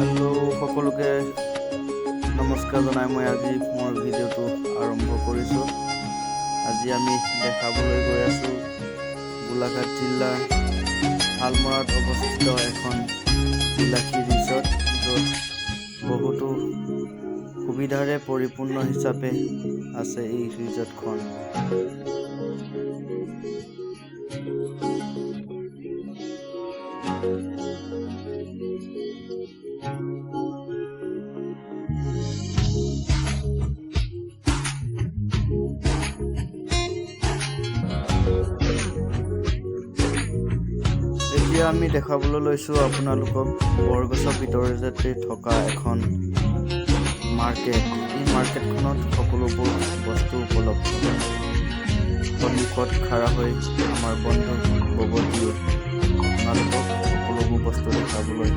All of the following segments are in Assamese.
হেল্ল' সকলোকে নমস্কাৰ জনাই মই আজি মোৰ ভিডিঅ'টো আৰম্ভ কৰিছোঁ। আজি আমি দেখাবলৈ গৈ আছোঁ গোলাঘাট জিলাৰ শালমৰাত অৱস্থিত এখন বিলাসী ৰিজৰ্ট, য'ত বহুতো সুবিধাৰে পৰিপূৰ্ণ হিচাপে আছে এই ৰিজৰ্টখন। এতিয়া আমি দেখাবলৈ লৈছোঁ আপোনালোকক বৰগছৰ ভিতৰতে থকা এখন মাৰ্কেট। এই মাৰ্কেটখনত সকলোবোৰ বস্তু উপলব্ধ। সন্মুখত খাৰা হৈ আমাৰ বন্ধু ববতীয়ে আপোনালোকক সকলোবোৰ বস্তু দেখাবলৈ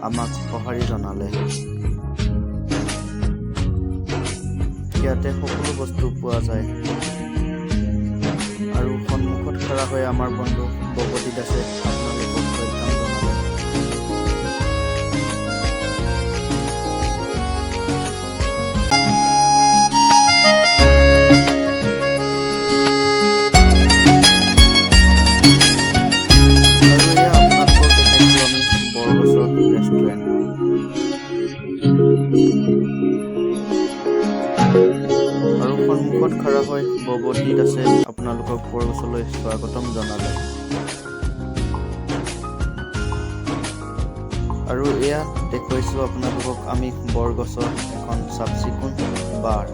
আমাক সঁহাৰি জনালে। ইয়াতে সকলো বস্তু পোৱা যায় আৰু সন্মুখত খাৰা হৈ আমাৰ বন্ধু ববতী দাসে আপোনালোকক ৱেলকাম জনালে। আৰু এয়া আপোনালোকক দেখাইছোঁ আমি বৰগছৰ ৰেষ্টুৰেণ্ট। আৰু সন্মুখত খাৰা হৈ ববতী দাসে আপোনালোকক বৰগছলৈ স্বাগতম জনালে। আৰু এয়া দেখুৱাইছোঁ আপোনালোকক আমি বৰগছৰ এখন চাফ চিকুণ বাৰ।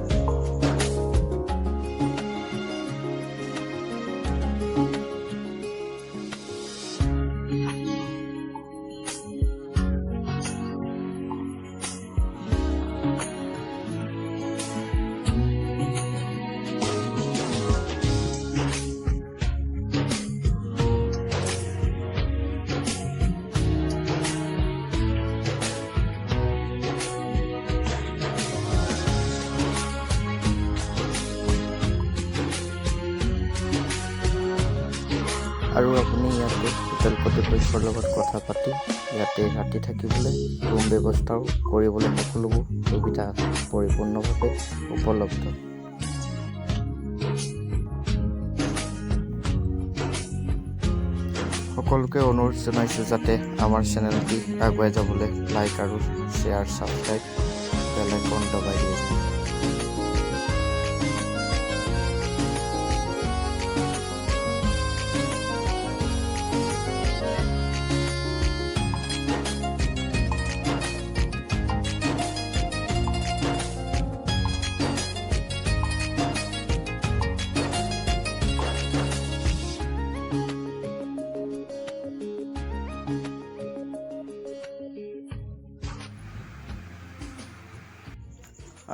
আৰু আপুনি ইয়াতে হোটেল কৰ্তৃপক্ষৰ লগত কথা পাতি ইয়াতে ৰাতি থাকিবলৈ ৰুম ব্যৱস্থাও কৰিবলৈ সকলোবোৰ সুবিধা পৰিপূৰ্ণভাৱে উপলব্ধ। সকলোকে অনুৰোধ জনাইছোঁ যাতে আমাৰ চেনেলটি আগুৱাই যাবলৈ লাইক আৰু শ্বেয়াৰ, ছাবস্ক্ৰাইব, বেল আইকন দবাই দিয়ে।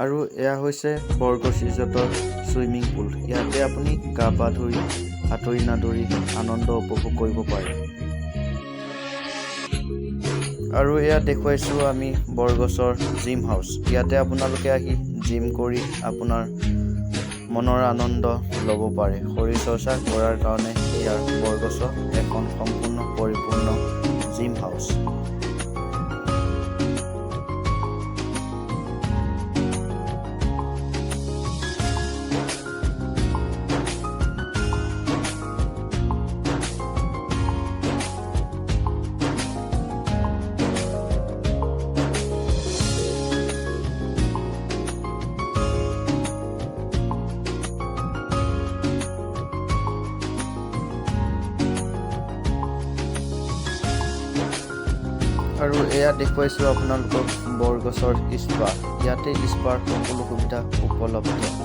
আৰু এয়া হৈছে বৰগছ ৰিজৰ্টৰ ছুইমিং পুল। ইয়াতে আপুনি গা পা ধুই সাঁতুৰি নাদুৰি আনন্দ উপভোগ কৰিব পাৰে। আৰু এয়া দেখুৱাইছোঁ আমি বৰগছৰ জিম হাউচ। ইয়াতে আপোনালোকে আহি জিম কৰি আপোনাৰ মনৰ আনন্দ ল'ব পাৰে। শৰীৰ চৰ্চা কৰাৰ কাৰণে ইয়াৰ বৰগছৰ এখন সম্পূৰ্ণ পৰিপূৰ্ণ জিম হাউচ। আৰু এয়া দেখুৱাইছোঁ আপোনালোকক বৰগছৰ স্পা। ইয়াতে স্পাৰ সকলো সুবিধা উপলব্ধ।